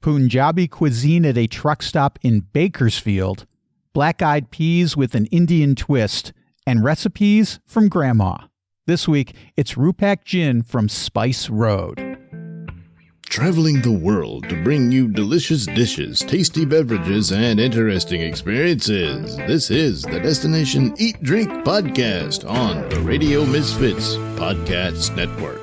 Punjabi cuisine at a truck stop in Bakersfield, black-eyed peas with an Indian twist, and recipes from Grandma. This week, it's Rupak Ginn from Spice Road. Traveling the world to bring you delicious dishes, tasty beverages, and interesting experiences. This is the Destination Eat Drink Podcast on the Radio Misfits Podcast Network.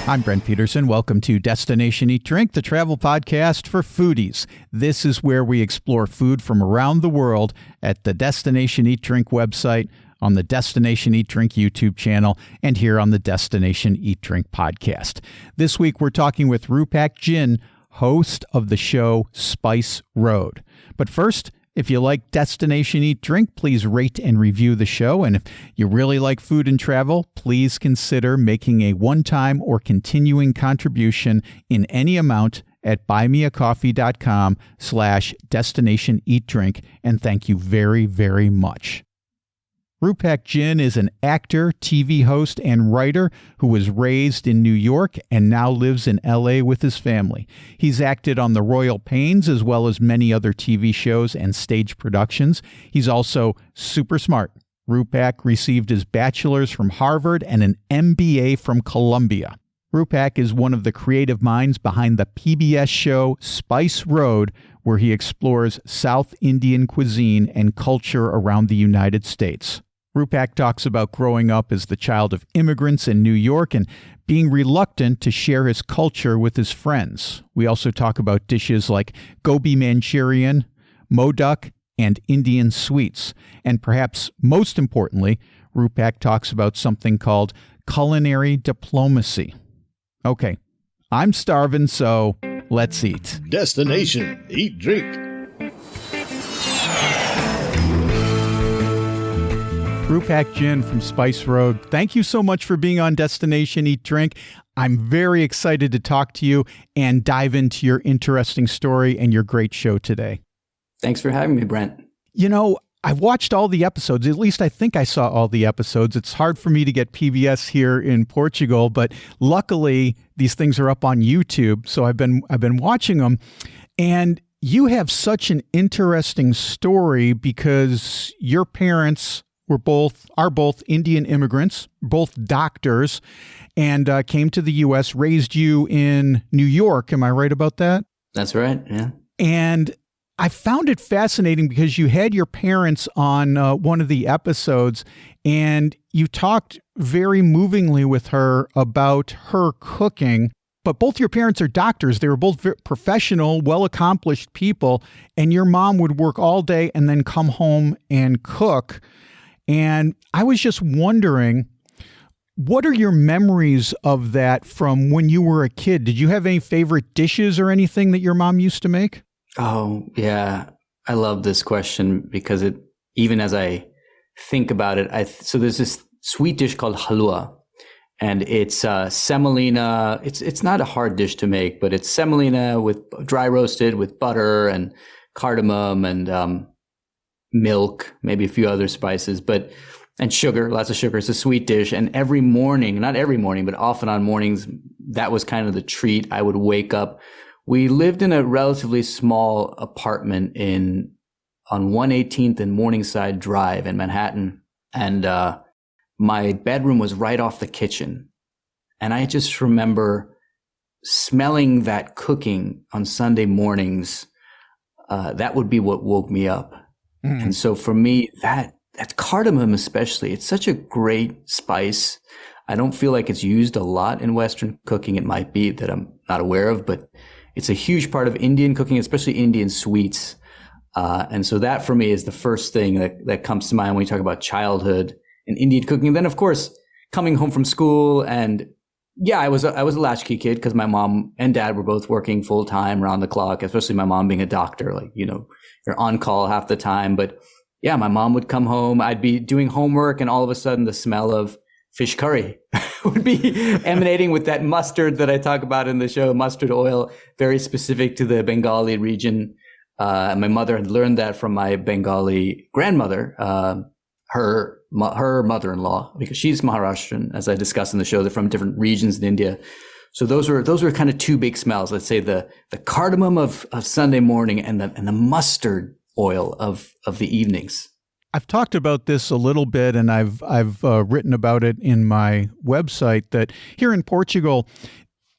I'm Brent Peterson. Welcome to Destination Eat Drink, the travel podcast for foodies. This is where we explore food from around the world at the Destination Eat Drink website, on the Destination Eat Drink YouTube channel, and here on the Destination Eat Drink podcast. This week, we're talking with Rupak Ginn, host of the show Spice Road. But first, if you like Destination Eat Drink, please rate and review the show. And if you really like food and travel, please consider making a one-time or continuing contribution in any amount at buymeacoffee.com/Destination Eat Drink. And thank you very, very much. Rupak Ginn is an actor, TV host, and writer who was raised in New York and now lives in L.A. with his family. He's acted on The Royal Pains as well as many other TV shows and stage productions. He's also super smart. Rupak received his bachelor's from Harvard and an MBA from Columbia. Rupak is one of the creative minds behind the PBS show Spice Road, where he explores South Indian cuisine and culture around the United States. Rupak talks about growing up as the child of immigrants in New York and being reluctant to share his culture with his friends. We also talk about dishes like gobi Manchurian, modak, and Indian sweets. And perhaps most importantly, Rupak talks about something called culinary diplomacy. Okay, I'm starving, so let's eat. Destination Eat Drink. Rupak Ginn from Spice Road, thank you so much for being on Destination Eat Drink. I'm very excited to talk to you and dive into your interesting story and your great show today. Thanks for having me, Brent. You know, I've watched all the episodes. At least I think I saw all the episodes. It's hard for me to get PBS here in Portugal, but luckily these things are up on YouTube, so I've been watching them. And you have such an interesting story because your parents are both Indian immigrants, both doctors, and came to the U.S., raised you in New York. Am I right about that? That's right, yeah. And I found it fascinating because you had your parents on one of the episodes, and you talked very movingly with her about her cooking. But both your parents are doctors. They were both professional, well-accomplished people, and your mom would work all day and then come home and cook. And I was just wondering, what are your memories of that from when you were a kid? Did you have any favorite dishes or anything that your mom used to make? Oh, yeah. I love this question because even as I think about it, so there's this sweet dish called halwa, and it's semolina. It's not a hard dish to make, but it's semolina with dry roasted with butter and cardamom and milk, maybe a few other spices, and sugar, lots of sugar. It's a sweet dish. And every morning, not every morning, but often on mornings, that was kind of the treat. I would wake up. We lived in a relatively small apartment on 118th and Morningside Drive in Manhattan. And my bedroom was right off the kitchen. And I just remember smelling that cooking on Sunday mornings. That would be what woke me up. And so for me, that cardamom especially, it's such a great spice. I don't feel like it's used a lot in Western cooking. It might be that I'm not aware of, but it's a huge part of Indian cooking, especially Indian sweets. And so that for me is the first thing that comes to mind when we talk about childhood and Indian cooking. And then of course, coming home from school, and yeah, I was a latchkey kid because my mom and dad were both working full time around the clock, especially my mom being a doctor, like, you're on call half the time. But yeah, my mom would come home. I'd be doing homework, and all of a sudden the smell of fish curry would be emanating with that mustard that I talk about in the show, mustard oil, very specific to the Bengali region. My mother had learned that from my Bengali grandmother, her mother-in-law, because she's Maharashtrian, as I discussed in the show. They're from different regions in India. So those were kind of two big smells. Let's say the cardamom of Sunday morning and the mustard oil of the evenings. I've talked about this a little bit, and I've written about it in my website, that here in Portugal,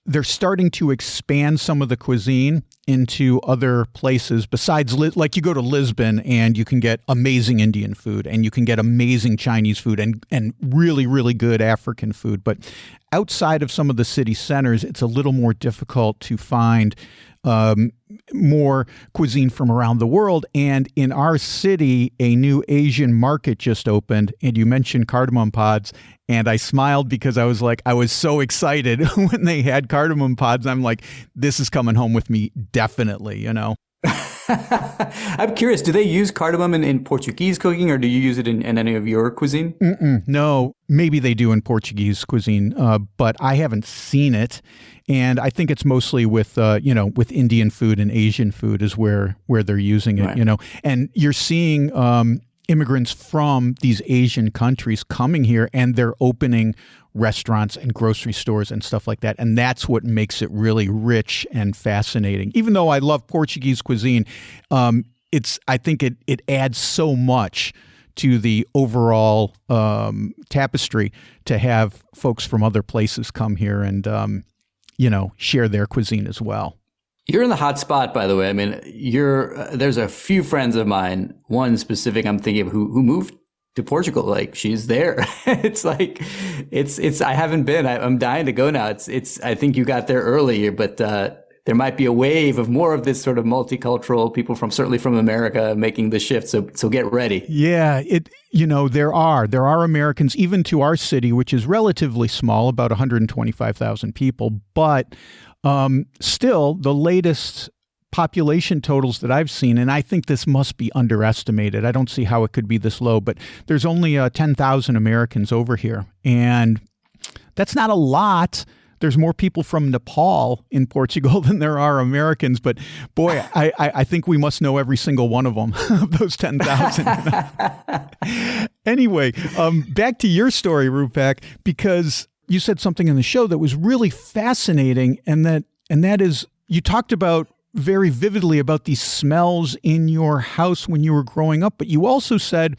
they're starting to expand some of the cuisine into other places besides, like you go to Lisbon and you can get amazing Indian food and you can get amazing Chinese food and really, really good African food. But outside of some of the city centers, it's a little more difficult to find more cuisine from around the world. And in our city, a new Asian market just opened, and you mentioned cardamom pods. And I smiled because I was so excited when they had cardamom pods. I'm like, this is coming home with me, definitely, you know. I'm curious, do they use cardamom in Portuguese cooking, or do you use it in any of your cuisine? No, maybe they do in Portuguese cuisine, but I haven't seen it. And I think it's mostly with Indian food and Asian food is where they're using it, right. And you're seeing immigrants from these Asian countries coming here, and they're opening restaurants and grocery stores and stuff like that. And that's what makes it really rich and fascinating. Even though I love Portuguese cuisine, I think it adds so much to the overall tapestry to have folks from other places come here and, share their cuisine as well. You're in the hot spot, by the way. I mean, there's a few friends of mine, one specific I'm thinking of who moved to Portugal. Like, she's there. It's like, I haven't been, I'm dying to go now. I think you got there earlier, but, there might be a wave of more of this sort of multicultural people certainly from America making the shift. So get ready. Yeah. There are Americans even to our city, which is relatively small, about 125,000 people, but, still, the latest population totals that I've seen, and I think this must be underestimated. I don't see how it could be this low, but there's only 10,000 Americans over here. And that's not a lot. There's more people from Nepal in Portugal than there are Americans. But boy, I think we must know every single one of them, of those 10,000. Anyway, back to your story, Rupak, because you said something in the show that was really fascinating, and that is you talked about very vividly about these smells in your house when you were growing up, but you also said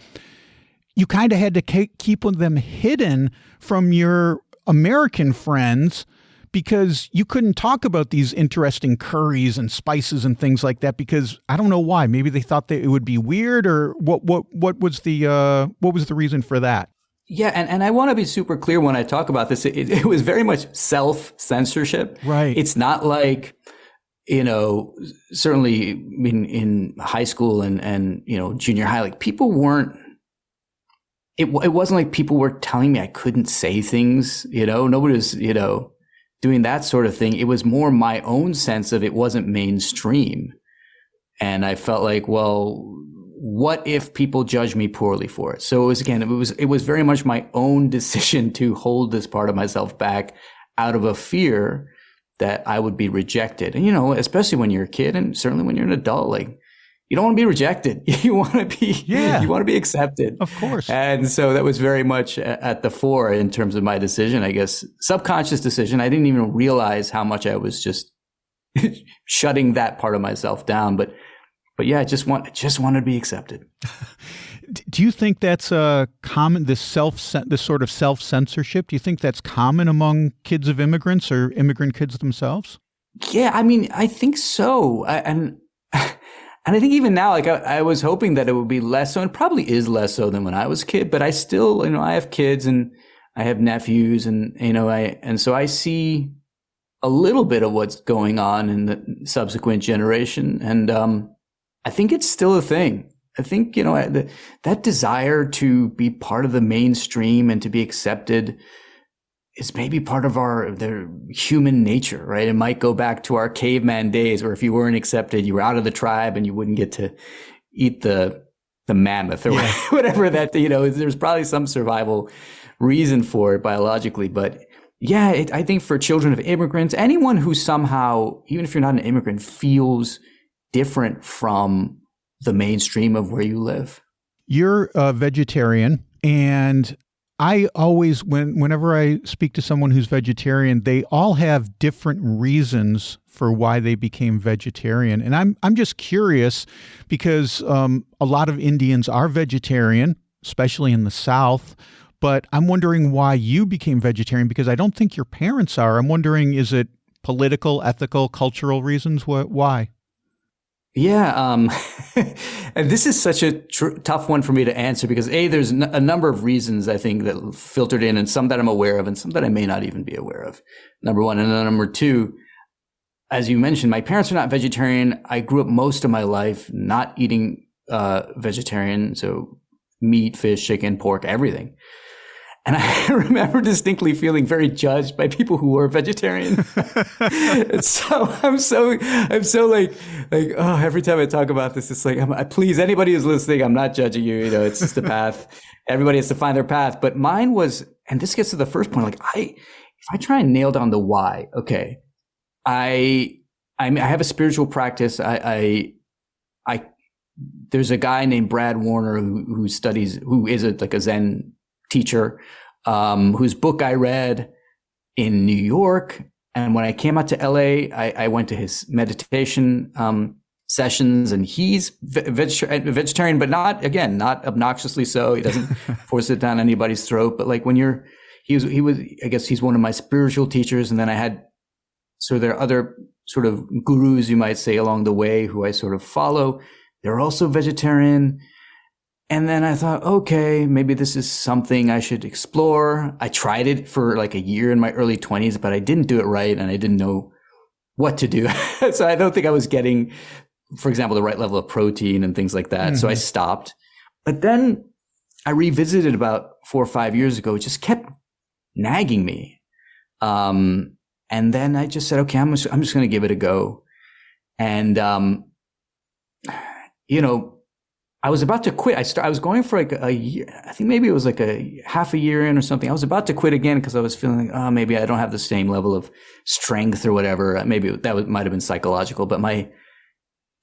you kind of had to keep them hidden from your American friends because you couldn't talk about these interesting curries and spices and things like that because I don't know why. Maybe they thought that it would be weird, or what was the reason for that? Yeah, and I want to be super clear when I talk about this. It was very much self-censorship. Right. It's not like, certainly in high school and junior high, like people weren't, it wasn't like people were telling me I couldn't say things, nobody was, doing that sort of thing. It was more my own sense of it wasn't mainstream. And I felt like, well, what if people judge me poorly for it? So it was very much my own decision to hold this part of myself back out of a fear that I would be rejected. And, especially when you're a kid and certainly when you're an adult, like you don't want to be rejected. You want to be accepted. Of course. And so that was very much at the fore in terms of my decision, I guess, subconscious decision. I didn't even realize how much I was just shutting that part of myself down. But yeah, I just wanted to be accepted. Do you think that's common? This sort of self-censorship. Do you think that's common among kids of immigrants or immigrant kids themselves? Yeah, I mean, I think so. And I think even now, like I was hoping that it would be less so, and probably is less so than when I was a kid. But I still, I have kids and I have nephews, and and so I see a little bit of what's going on in the subsequent generation, and I think it's still a thing. I think, that desire to be part of the mainstream and to be accepted is maybe part of their human nature, right? It might go back to our caveman days where if you weren't accepted, you were out of the tribe and you wouldn't get to eat the mammoth or whatever that, there's probably some survival reason for it biologically. But yeah, I think for children of immigrants, anyone who somehow, even if you're not an immigrant, feels different from the mainstream of where you live. You're a vegetarian, and I always, whenever I speak to someone who's vegetarian, they all have different reasons for why they became vegetarian. And I'm just curious because a lot of Indians are vegetarian, especially in the South. But I'm wondering why you became vegetarian, because I don't think your parents are. I'm wondering, is it political, ethical, cultural reasons? Why? Yeah, and this is such a tough one for me to answer because there's a number of reasons I think that filtered in, and some that I'm aware of, and some that I may not even be aware of. Number one, and then number two, as you mentioned, my parents are not vegetarian. I grew up most of my life not eating vegetarian, so meat, fish, chicken, pork, everything. And I remember distinctly feeling very judged by people who were vegetarian. So I'm so like, oh, every time I talk about this, it's like, please, anybody who's listening, I'm not judging you. You know, it's just a path. Everybody has to find their path. But mine was, and this gets to the first point, like if I try and nail down the why, okay, I have a spiritual practice. There's a guy named Brad Warner who is a Zen teacher, whose book I read in New York. And when I came out to LA, I went to his meditation sessions, and he's vegetarian, but not obnoxiously so. He doesn't force it down anybody's throat. But like he was, I guess he's one of my spiritual teachers. And then I had, so there are other sort of gurus, you might say, along the way who I sort of follow. They're also vegetarian. And then I thought, okay, maybe this is something I should explore. I tried it for like a year in my early 20s, but I didn't do it right, and I didn't know what to do. So I don't think I was getting, for example, the right level of protein and things like that. Mm-hmm. So I stopped. But then I revisited about 4 or 5 years ago. It just kept nagging me. And then I just said, okay, I'm just going to give it a go. And, I was about to quit. I was going for like a year. I think maybe it was like a half a year in or something. I was about to quit again because I was feeling like, oh, maybe I don't have the same level of strength or whatever. Maybe that might have been psychological. But my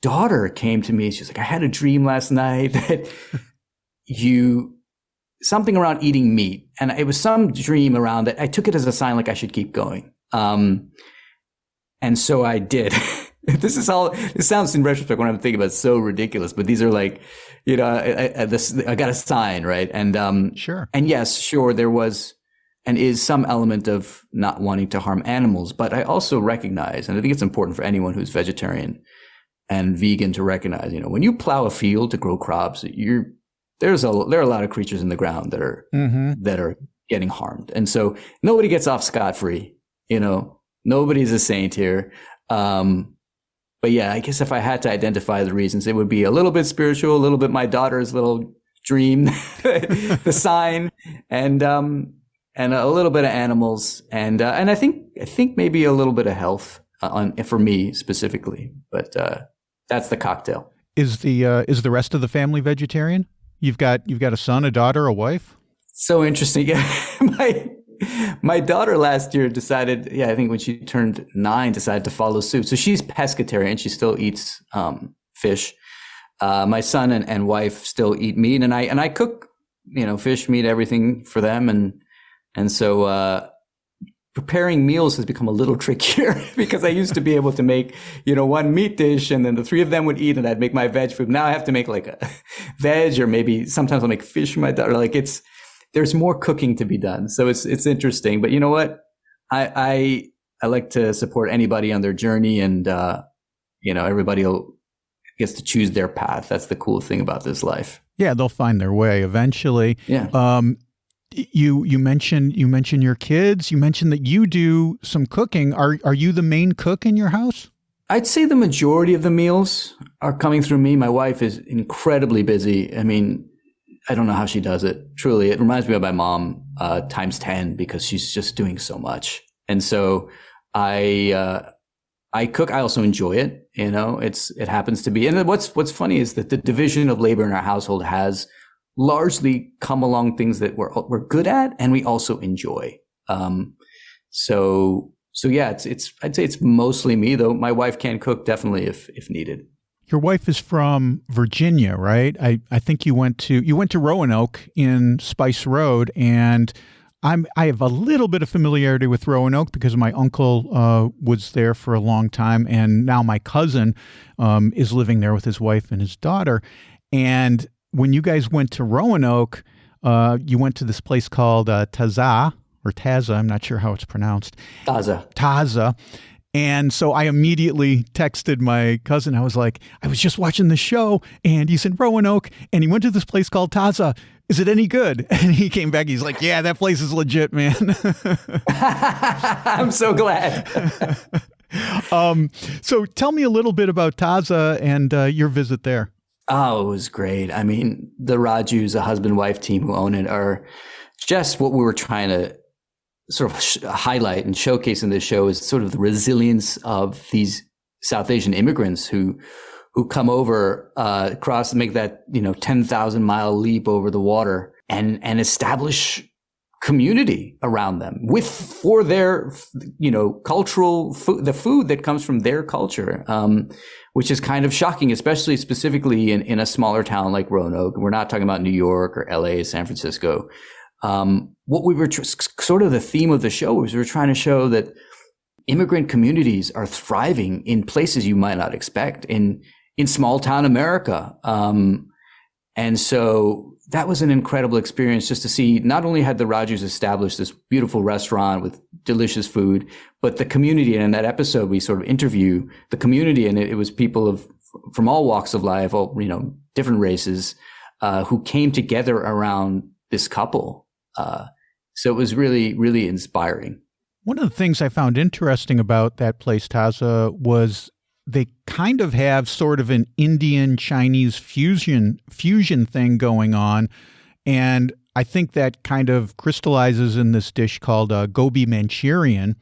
daughter came to me. She's like, I had a dream last night that something around eating meat. And it was some dream around that. I took it as a sign like I should keep going. And so I did. This sounds in retrospect when I'm thinking about it, so ridiculous, but these are like, I got a sign, right? And, sure. And yes, sure, there was and is some element of not wanting to harm animals, but I also recognize, and I think it's important for anyone who's vegetarian and vegan to recognize, when you plow a field to grow crops, there are a lot of creatures in the ground that are getting harmed. And so nobody gets off scot-free, nobody's a saint here. But yeah, I guess if I had to identify the reasons, it would be a little bit spiritual, a little bit my daughter's little dream, the sign, and a little bit of animals, and I think maybe a little bit of health for me specifically. But that's the cocktail. Is the rest of the family vegetarian? You've got a son, a daughter, a wife? So interesting. Yeah, my daughter last year decided, I think when she turned 9, decided to follow suit. So she's pescatarian. She still eats fish. My son and wife still eat meat, and I cook, fish, meat, everything for them. And so preparing meals has become a little trickier because I used to be able to make, one meat dish, and then the 3 of them would eat, and I'd make my veg food. Now I have to make like a veg, or maybe sometimes I'll make fish for my daughter. Like there's more cooking to be done. So it's interesting. But you know what? I like to support anybody on their journey, and, everybody gets to choose their path. That's the cool thing about this life. Yeah, they'll find their way eventually. Yeah. You mentioned your kids. You mentioned that you do some cooking. Are you the main cook in your house? I'd say the majority of the meals are coming through me. My wife is incredibly busy. I mean, I don't know how she does it. Truly, it reminds me of my mom times 10 because she's just doing so much. And so I cook. I also enjoy it. It happens to be. And what's funny is that the division of labor in our household has largely come along things that we're good at and we also enjoy. So yeah, I'd say it's mostly me, though my wife can cook definitely if needed. Your wife is from Virginia, right? I think you went to Roanoke in Spice Road, and I have a little bit of familiarity with Roanoke because my uncle was there for a long time, and now my cousin is living there with his wife and his daughter. And when you guys went to Roanoke, you went to this place called Taza, I'm not sure how it's pronounced. Taza. And so I immediately texted my cousin. I was like, I was just watching the show, and he's in Roanoke, and he went to this place called Taza. Is it any good? And he came back. He's like, yeah, that place is legit, man. I'm so glad. So tell me a little bit about Taza and your visit there. Oh, it was great. I mean, the Rajus, a husband-wife team who own it, are just what we were trying to sort of highlight and showcase in this show is sort of the resilience of these South Asian immigrants who come over, across and make that, 10,000-mile leap over the water and establish community around them for their, cultural food, the food that comes from their culture, which is kind of shocking, especially specifically in a smaller town like Roanoke. We're not talking about New York or LA, San Francisco. What we were sort of the theme of the show was we were trying to show that immigrant communities are thriving in places you might not expect in small town America. And so that was an incredible experience just to see not only had the Rajus established this beautiful restaurant with delicious food, but the community. And in that episode, we sort of interview the community, and it was people from all walks of life, all, different races, who came together around this couple. So it was really, really inspiring. One of the things I found interesting about that place, Taza, was they kind of have sort of an Indian Chinese fusion thing going on. And I think that kind of crystallizes in this dish called gobi Manchurian.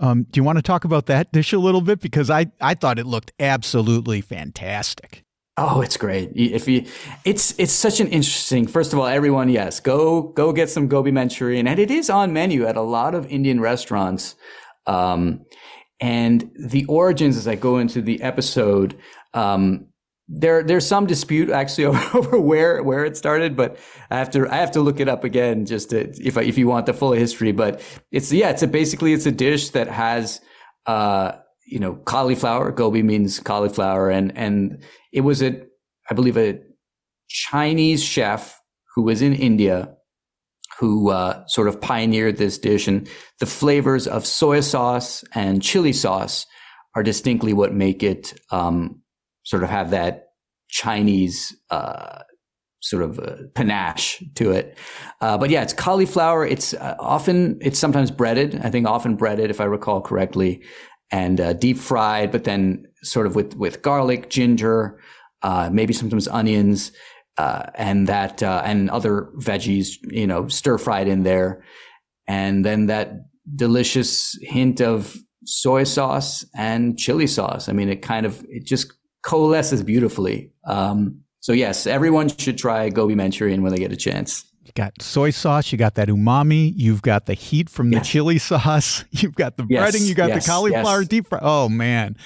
Do you want to talk about that dish a little bit? Because I thought it looked absolutely fantastic. Oh, it's great. It's such an interesting, first of all, everyone, yes, go get some gobi Manchurian. And it is on menu at a lot of Indian restaurants. And the origins, as I go into the episode, there's some dispute actually over where it started, but I have to look it up again just to, if you want the full history. But it's a dish that has, cauliflower. Gobi means cauliflower. And it was I believe a Chinese chef who was in India who sort of pioneered this dish, and the flavors of soy sauce and chili sauce are distinctly what make it sort of have that Chinese sort of panache to it. But yeah, it's cauliflower. It's sometimes breaded. I think often breaded, if I recall correctly, and deep fried, but then sort of with garlic, ginger, maybe sometimes onions. And other veggies, stir fried in there. And then that delicious hint of soy sauce and chili sauce. I mean, it just coalesces beautifully. So yes, everyone should try gobi Manchurian when they get a chance. You got soy sauce, you got that umami, you've got the heat from the chili sauce, you've got the breading, you got the cauliflower deep fry. Oh man.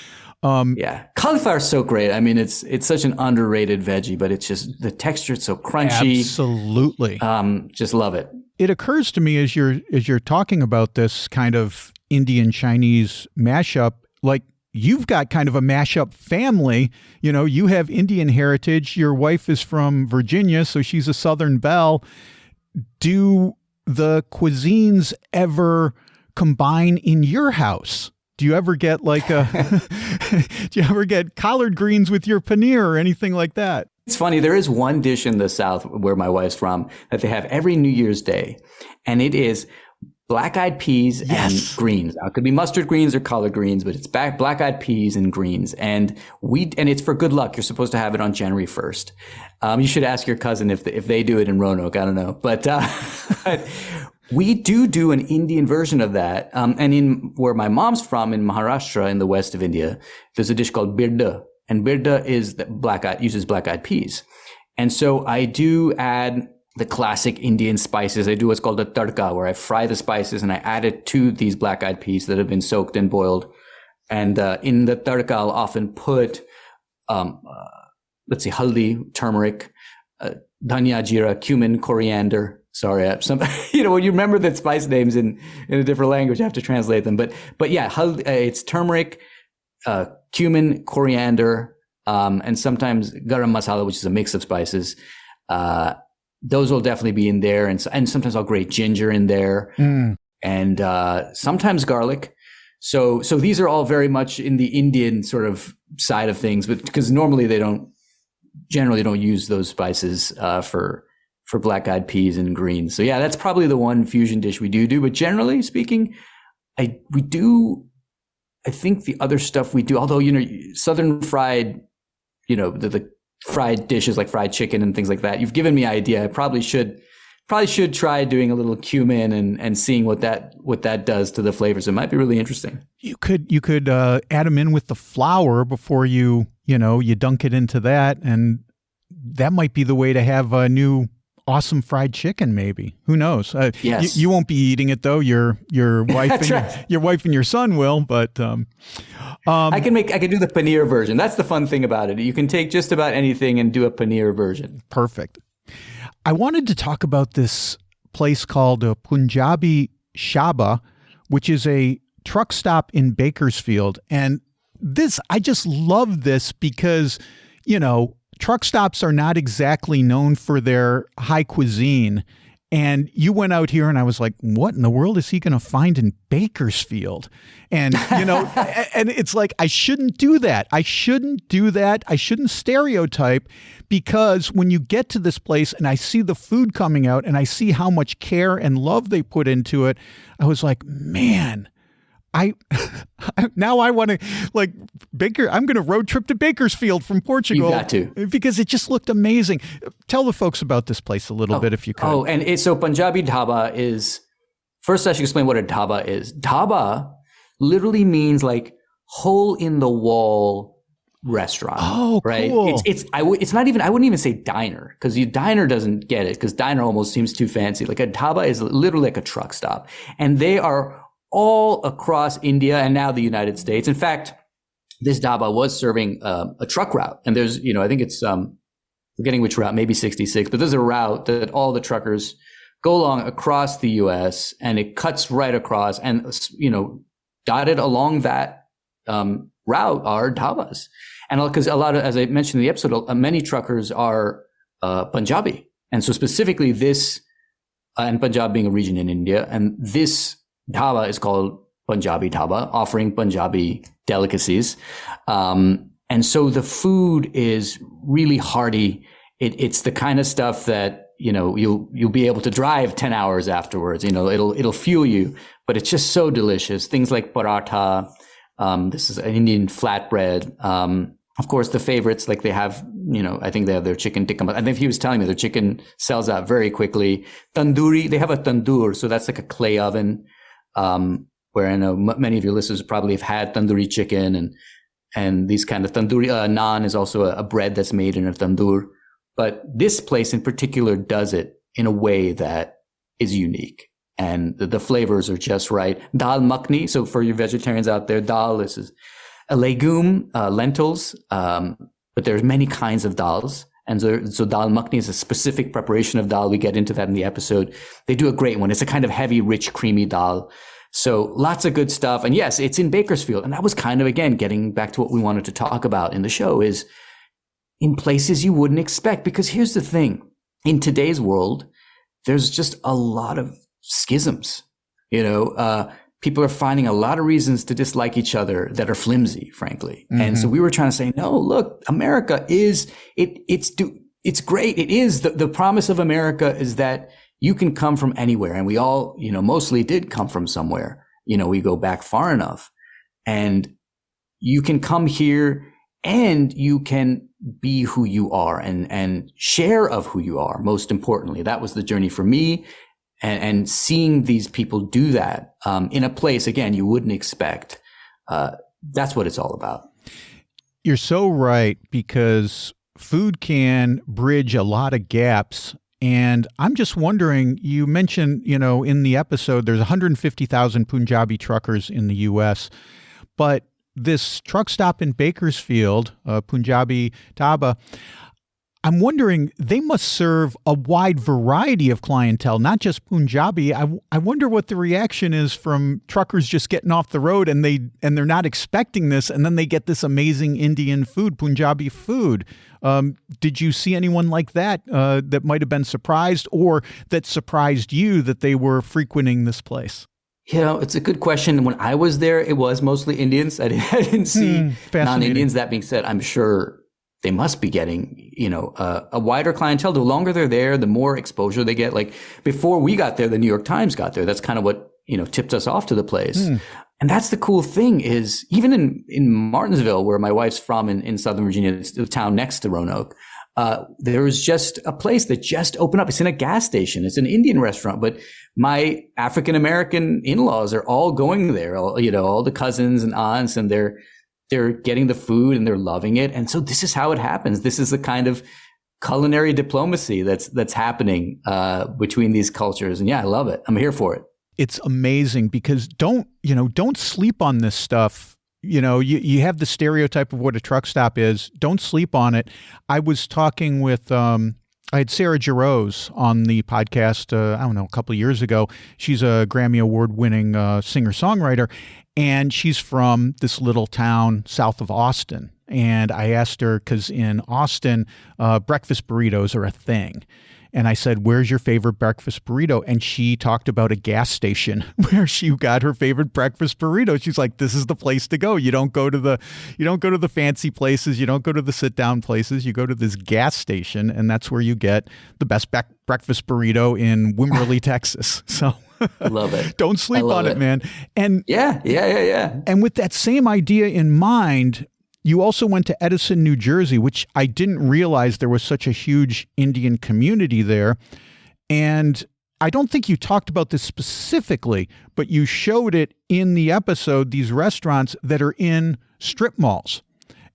Yeah. Cauliflower is so great. I mean, it's such an underrated veggie, but it's just the texture, it's so crunchy. Absolutely. Just love it. It occurs to me as you're talking about this kind of Indian Chinese mashup, like you've got kind of a mashup family. You have Indian heritage. Your wife is from Virginia, so she's a Southern belle. Do the cuisines ever combine in your house? Do you ever get collard greens with your paneer or anything like that? It's funny. There is one dish in the South where my wife's from that they have every New Year's Day, and it is black-eyed peas and greens. Now, it could be mustard greens or collard greens, but it's black-eyed peas and greens. And it's for good luck. You're supposed to have it on January 1st. You should ask your cousin if they do it in Roanoke. I don't know. But we do an Indian version of that. And in where my mom's from, in Maharashtra, in the west of India, there's a dish called birda. And birda is uses black-eyed peas. And so I do add the classic Indian spices. I do what's called a tadka, where I fry the spices and I add it to these black-eyed peas that have been soaked and boiled. And in the tadka, I'll often put let's see, haldi, turmeric, dhania, jeera, cumin, coriander. Sorry, when you remember that spice names in a different language, you have to translate them. But yeah, it's turmeric, cumin, coriander, and sometimes garam masala, which is a mix of spices. Those will definitely be in there, and sometimes I'll grate ginger in there, and sometimes garlic. So these are all very much in the Indian sort of side of things, but because normally they generally don't use those spices for black-eyed peas and greens. So yeah, that's probably the one fusion dish we do. But generally speaking, I think the other stuff we do, although, Southern fried, the fried dishes like fried chicken and things like that, you've given me an idea. I probably should try doing a little cumin and seeing what that does to the flavors. It might be really interesting. You could add them in with the flour before you dunk it into that, and that might be the way to have a new awesome fried chicken. Maybe, who knows? Yes. You won't be eating it though. Your wife your wife and your son will. But I can do the paneer version. That's the fun thing about it. You can take just about anything and do a paneer version. Perfect. I wanted to talk about this place called Punjabi Shaba, which is a truck stop in Bakersfield. And I just love this because, truck stops are not exactly known for their high cuisine. And you went out here and I was like, what in the world is he going to find in Bakersfield? And, and it's like, I shouldn't do that. I shouldn't stereotype, because when you get to this place and I see the food coming out and I see how much care and love they put into it, I was like, man, now I want to I'm going to road trip to Bakersfield from Portugal. You got to, because it just looked amazing. Tell the folks about this place a little bit if you could. Oh, and so Punjabi dhaba is, first I should explain what a dhaba is. Dhaba literally means like hole in the wall restaurant. Oh, right. Cool. It's not even, I wouldn't even say diner, because diner doesn't get it, because diner almost seems too fancy. Like a dhaba is literally like a truck stop, and they are all across India and now the United States. In fact, this dhaba was serving a truck route. And there's, I think it's, forgetting which route, maybe 66, but there's a route that all the truckers go along across the US, and it cuts right across, and, dotted along that route are dhabas. And because a lot of, as I mentioned in the episode, many truckers are Punjabi. And so specifically this, and Punjab being a region in India, and this dhaba is called Punjabi dhaba, offering Punjabi delicacies. And so the food is really hearty. It's the kind of stuff that, you'll be able to drive 10 hours afterwards. It'll fuel you, but it's just so delicious. Things like paratha. This is an Indian flatbread. Of course, the favorites, like they have, I think they have their chicken tikka. I think he was telling me their chicken sells out very quickly. Tandoori, they have a tandoor. So that's like a clay oven. Where I know many of your listeners probably have had tandoori chicken and these kind of tandoori. Naan is also a bread that's made in a tandoor. But this place in particular does it in a way that is unique. And the flavors are just right. Dal makhni. So for you vegetarians out there, dal is a legume, lentils. But there's many kinds of dals. And so dal makhni is a specific preparation of dal. We get into that in the episode. They do a great one. It's a kind of heavy, rich, creamy dal. So lots of good stuff. And yes, it's in Bakersfield. And that was kind of, again, getting back to what we wanted to talk about in the show, is in places you wouldn't expect. Because here's the thing. In today's world, there's just a lot of schisms. People are finding a lot of reasons to dislike each other that are flimsy, frankly. Mm-hmm. And so we were trying to say, no, look, America is, it's great. It is. The promise of America is that you can come from anywhere. And we all, mostly did come from somewhere. We go back far enough, and you can come here and you can be who you are and share of who you are. Most importantly, that was the journey for me. And seeing these people do that in a place, again, you wouldn't expect. That's what it's all about. You're so right, because food can bridge a lot of gaps. And I'm just wondering, you mentioned, in the episode, there's 150,000 Punjabi truckers in the U.S., but this truck stop in Bakersfield, Punjabi Dhaba, I'm wondering, they must serve a wide variety of clientele, not just Punjabi. I wonder what the reaction is from truckers just getting off the road and they're not expecting this, and then they get this amazing Indian food, Punjabi food. Did you see anyone like that that might have been surprised, or that surprised you that they were frequenting this place? It's a good question. When I was there, it was mostly Indians. I didn't see non-Indians. That being said, I'm sure they must be getting, a wider clientele. The longer they're there, the more exposure they get. Like before we got there, the New York Times got there. That's kind of what, tipped us off to the place. And that's the cool thing is even in Martinsville, where my wife's from in Southern Virginia, it's the town next to Roanoke. There was just a place that just opened up. It's in a gas station. It's an Indian restaurant, but my African-American in-laws are all going there, all the cousins and aunts, and they're getting the food and they're loving it. And so this is how it happens. This is the kind of culinary diplomacy that's happening between these cultures. And I love it. I'm here for it. It's amazing because don't sleep on this stuff. You have the stereotype of what a truck stop is. Don't sleep on it. I was talking with, I had Sarah Jarosz on the podcast, a couple of years ago. She's a Grammy Award-winning singer-songwriter, and she's from this little town south of Austin. And I asked her, because in Austin, breakfast burritos are a thing. And I said, where's your favorite breakfast burrito? And she talked about a gas station where she got her favorite breakfast burrito. She's like, this is the place to go. You don't go to the fancy places. You don't go to the sit down places. You go to this gas station, and that's where you get the best breakfast burrito in Wimberley, Texas. So I love it. Don't sleep on it, man. And yeah. And with that same idea in mind, you also went to Edison, New Jersey, which I didn't realize there was such a huge Indian community there. And I don't think you talked about this specifically, but you showed it in the episode, these restaurants that are in strip malls.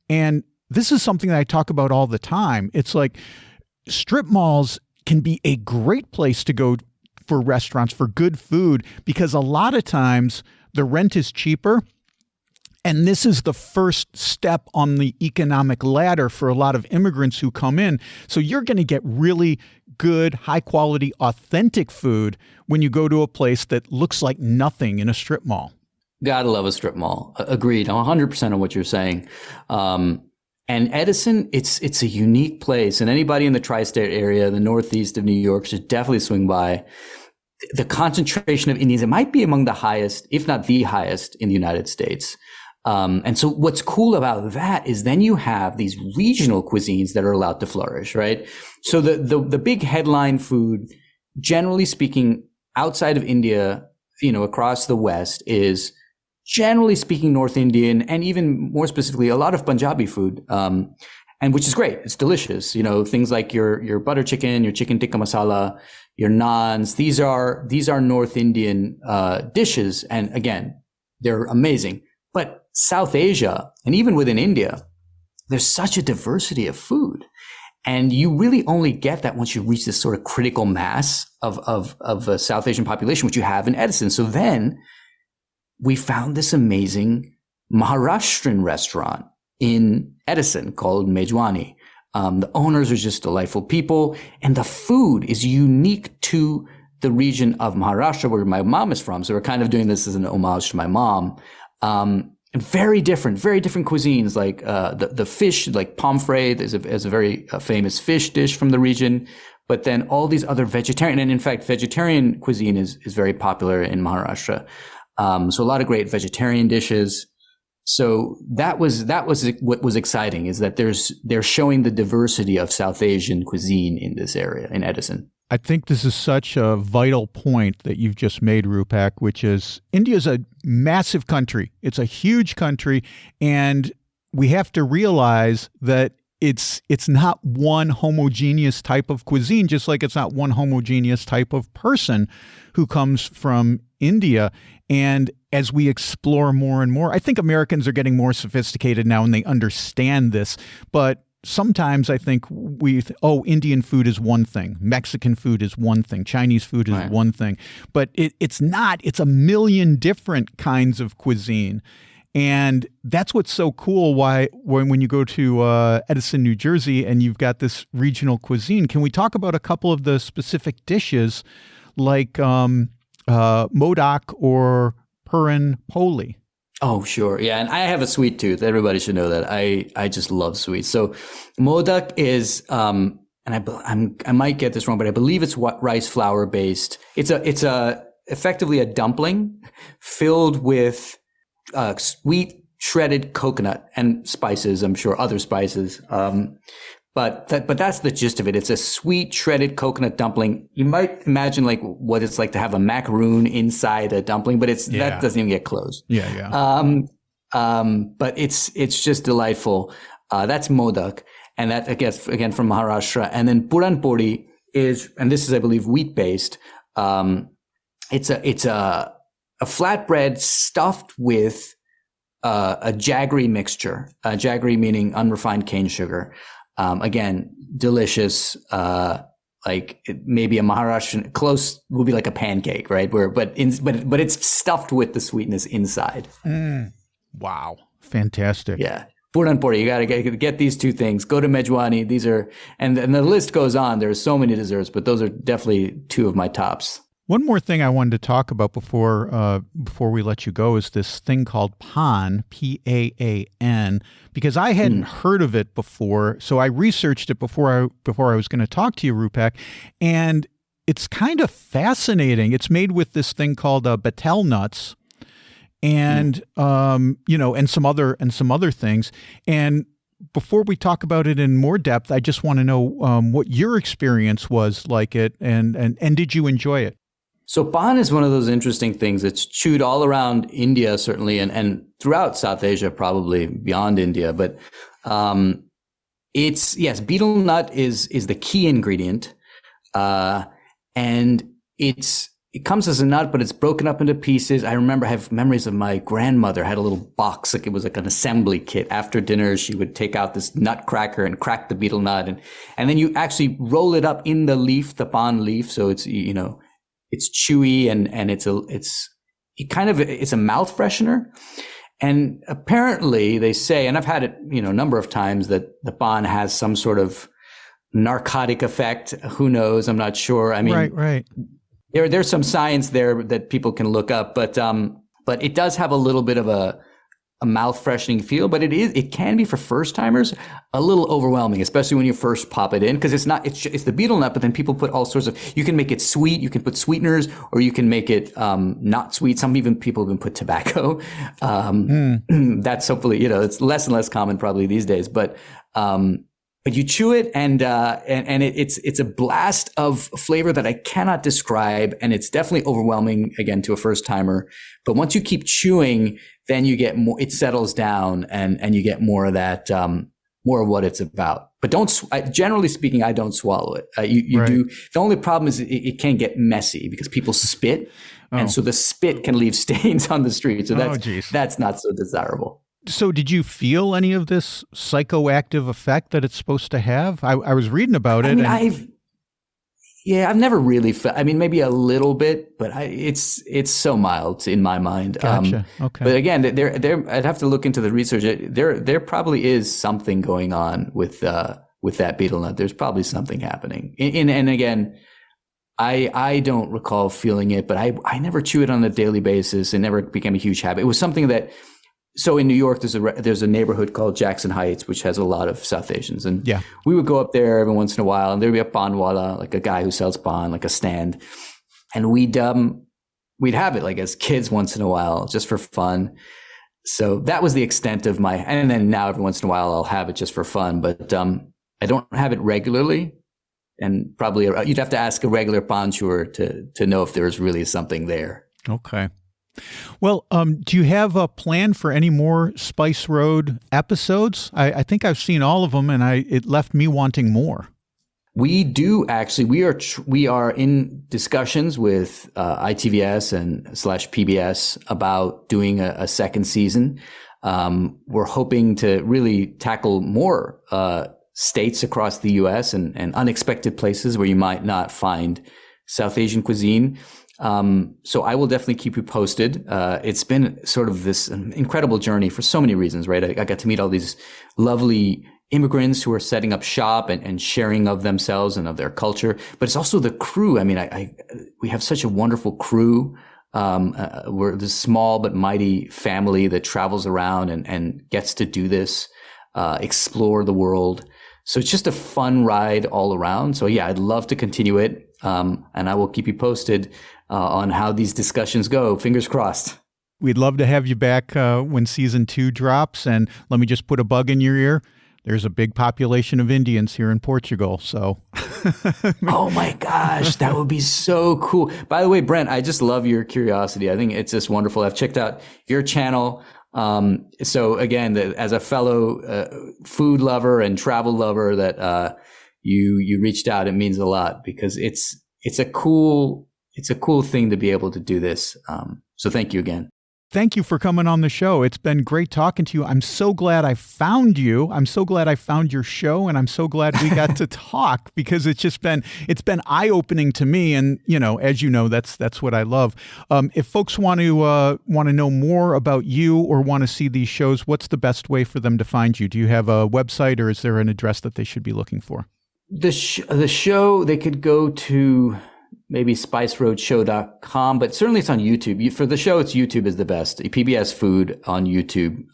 And this is something that I talk about all the time. It's like strip malls can be a great place to go for restaurants, for good food, because a lot of times the rent is cheaper. And this is the first step on the economic ladder for a lot of immigrants who come in. So you're going to get really good, high quality, authentic food when you go to a place that looks like nothing in a strip mall. Gotta love a strip mall. Agreed. 100% on what you're saying. And Edison, it's a unique place. And anybody in the tri-state area, the northeast of New York, should definitely swing by. The concentration of Indians, it might be among the highest, if not the highest, in the United States. And so what's cool about that is then you have these regional cuisines that are allowed to flourish, right? So the big headline food, generally speaking, outside of India, across the West, is generally speaking North Indian, and even more specifically, a lot of Punjabi food. And which is great. It's delicious. Things like your butter chicken, your chicken tikka masala, your naans. These are North Indian, dishes. And again, they're amazing. But South Asia, and even within India, there's such a diversity of food. And you really only get that once you reach this sort of critical mass of a South Asian population, which you have in Edison. So then we found this amazing Maharashtrian restaurant in Edison called Mejwani. The owners are just delightful people, and the food is unique to the region of Maharashtra where my mom is from. So we're kind of doing this as an homage to my mom. And very different cuisines, like the fish, like pomfret is a very famous fish dish from the region. But then all these other vegetarian, and in fact, vegetarian cuisine is very popular in Maharashtra. So a lot of great vegetarian dishes. So that was what was exciting, is that they're showing the diversity of South Asian cuisine in this area in Edison. I think this is such a vital point that you've just made, Rupak, which is India is a massive country. It's a huge country, and we have to realize that it's not one homogeneous type of cuisine, just like it's not one homogeneous type of person who comes from India. And as we explore more and more, I think Americans are getting more sophisticated now and they understand this. But sometimes I think Indian food is one thing, Mexican food is one thing, Chinese food is one thing. But it's not. It's a million different kinds of cuisine. And that's what's so cool when you go to Edison, New Jersey, and you've got this regional cuisine. Can we talk about a couple of the specific dishes like modak or puran poli? Oh, sure. Yeah. And I have a sweet tooth. Everybody should know that. I just love sweets. So modak is, and I might get this wrong, but I believe it's rice flour based. It's effectively a dumpling filled with sweet shredded coconut and spices. I'm sure other spices. But that's the gist of it. It's a sweet shredded coconut dumpling. You might imagine like what it's like to have a macaroon inside a dumpling, but that doesn't even get close. Yeah. But it's just delightful. That's modak, and that again from Maharashtra. And then puran pori is, and this is I believe wheat based. It's a flatbread stuffed with a jaggery mixture. Jaggery meaning unrefined cane sugar. Again, delicious. Like maybe a Maharashtrian close would be like a pancake, right? But it's stuffed with the sweetness inside. Wow, fantastic! Yeah, puran pori. You got to get these two things. Go to Mejwani. These are and the list goes on. There are so many desserts, but those are definitely two of my tops. One more thing I wanted to talk about before we let you go is this thing called pan, Paan, because I hadn't heard of it before. So I researched it before I was going to talk to you, Rupak, and it's kind of fascinating. It's made with this thing called betel nuts, and and some other things. And before we talk about it in more depth, I just want to know what your experience was like it, and did you enjoy it? So pan is one of those interesting things. It's chewed all around India, certainly, and throughout South Asia, probably beyond India. But betel nut is the key ingredient, and it comes as a nut, but it's broken up into pieces. I have memories of my grandmother had a little box, like it was like an assembly kit. After dinner, she would take out this nutcracker and crack the betel nut, and then you actually roll it up in the leaf, the pan leaf, so it's it's chewy and it's a mouth freshener. And apparently they say, and I've had it, a number of times, that the pan has some sort of narcotic effect. Who knows? I'm not sure. I mean, right. There's some science there that people can look up, but it does have a little bit of a mouth freshening feel, but it can be for first timers a little overwhelming, especially when you first pop it in, because it's the betel nut, but then people put all sorts of, you can make it sweet, you can put sweeteners, or you can make it not sweet. People even put tobacco. That's hopefully, it's less and less common probably these days, but you chew it and it's a blast of flavor that I cannot describe. And it's definitely overwhelming again to a first timer, but once you keep chewing, then you get more, it settles down and you get more of that, more of what it's about. But generally speaking, I don't swallow it. You right. do. The only problem is it can get messy because people spit. And so the spit can leave stains on the street. So that's not so desirable. So did you feel any of this psychoactive effect that it's supposed to have? I was reading about it. I've never really felt, maybe a little bit, but it's so mild in my mind. Gotcha. Okay. But again, I'd have to look into the research. There probably is something going on with that betel nut. There's probably something happening. And again, I don't recall feeling it, but I never chew it on a daily basis. It never became a huge habit. It was something that, so in New York, there's a neighborhood called Jackson Heights, which has a lot of South Asians. And we would go up there every once in a while, and there'd be a panwala, like a guy who sells pan, like a stand. And we'd have it like as kids once in a while, just for fun. So that was the extent of and then now every once in a while I'll have it just for fun, but I don't have it regularly. And probably you'd have to ask a regular pan chewer to know if there's really something there. Okay. Well, do you have a plan for any more Spice Road episodes? I think I've seen all of them, and it left me wanting more. We do actually. We are in discussions with ITVS and /PBS about doing a second season. We're hoping to really tackle more states across the U.S. and unexpected places where you might not find South Asian cuisine. So I will definitely keep you posted. It's been sort of this incredible journey for so many reasons, right? I got to meet all these lovely immigrants who are setting up shop and sharing of themselves and of their culture. But it's also the crew. I mean, we have such a wonderful crew. We're this small but mighty family that travels around and gets to do this, explore the world. So it's just a fun ride all around. So yeah, I'd love to continue it. And I will keep you posted on how these discussions go. Fingers crossed. We'd love to have you back when season 2 drops. And let me just put a bug in your ear. There's a big population of Indians here in Portugal. So, oh my gosh, that would be so cool. By the way, Brent, I just love your curiosity. I think it's just wonderful. I've checked out your channel. So again, as a fellow food lover and travel lover, that you reached out, it means a lot because it's a cool thing to be able to do this. So thank you again. Thank you for coming on the show. It's been great talking to you. I'm so glad I found you. I'm so glad I found your show, and I'm so glad we got to talk because it's been eye-opening to me. And as you know, that's what I love. If folks want to know more about you or want to see these shows, what's the best way for them to find you? Do you have a website, or is there an address that they should be looking for? The show, they could go to maybe spiceroadshow.com, but certainly it's on YouTube. For the show, YouTube is the best. PBS Food on YouTube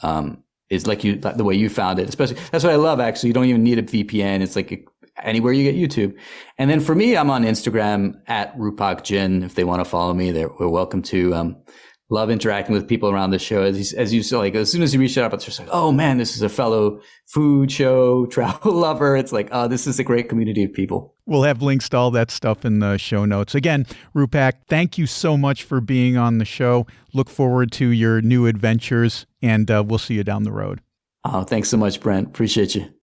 is like the way you found it. Especially, that's what I love, actually. You don't even need a VPN. It's like anywhere you get YouTube. And then for me, I'm on Instagram at Rupak Ginn. If they want to follow me, they're welcome to. Love interacting with people around the show. As you saw, like as soon as you reach out, it's just like, oh man, this is a fellow food show travel lover. It's like, oh, this is a great community of people. We'll have links to all that stuff in the show notes. Again, Rupak, thank you so much for being on the show. Look forward to your new adventures, and we'll see you down the road. Oh, thanks so much, Brent. Appreciate you.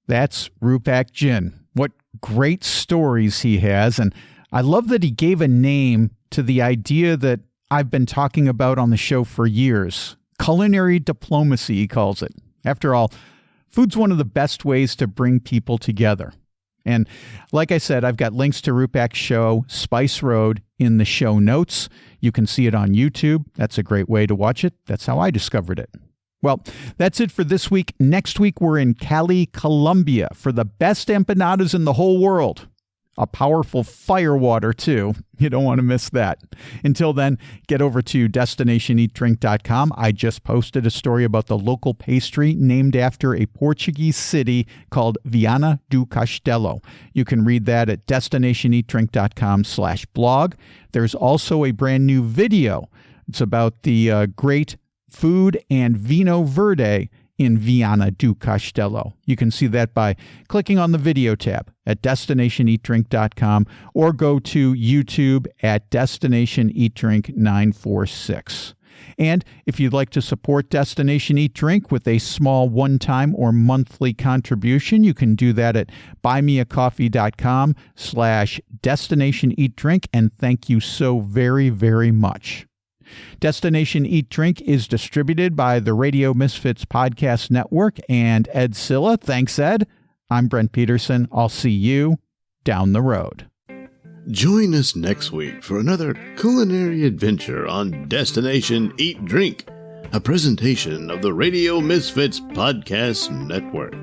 That's Rupak Ginn. What great stories he has. And I love that he gave a name to the idea that I've been talking about on the show for years. Culinary diplomacy, he calls it. After all, food's one of the best ways to bring people together. And like I said, I've got links to Rupak's show, Spice Road, in the show notes. You can see it on YouTube. That's a great way to watch it. That's how I discovered it. Well, that's it for this week. Next week, we're in Cali, Colombia for the best empanadas in the whole world. A powerful firewater, too. You don't want to miss that. Until then, get over to destinationeatdrink.com. I just posted a story about the local pastry named after a Portuguese city called Viana do Castelo. You can read that at destinationeatdrink.com/blog. There's also a brand new video. It's about the great food and vino verde in Viana do Castelo. You can see that by clicking on the video tab at destinationeatdrink.com or go to YouTube at Destination Eat Drink 946. And if you'd like to support Destination Eat Drink with a small one-time or monthly contribution, you can do that at buymeacoffee.com/Destination Eat Drink. And thank you so very, very much. Destination Eat Drink is distributed by the Radio Misfits Podcast Network and Ed Silla. Thanks, Ed. I'm Brent Peterson. I'll see you down the road. Join us next week for another culinary adventure on Destination Eat Drink, a presentation of the Radio Misfits Podcast Network.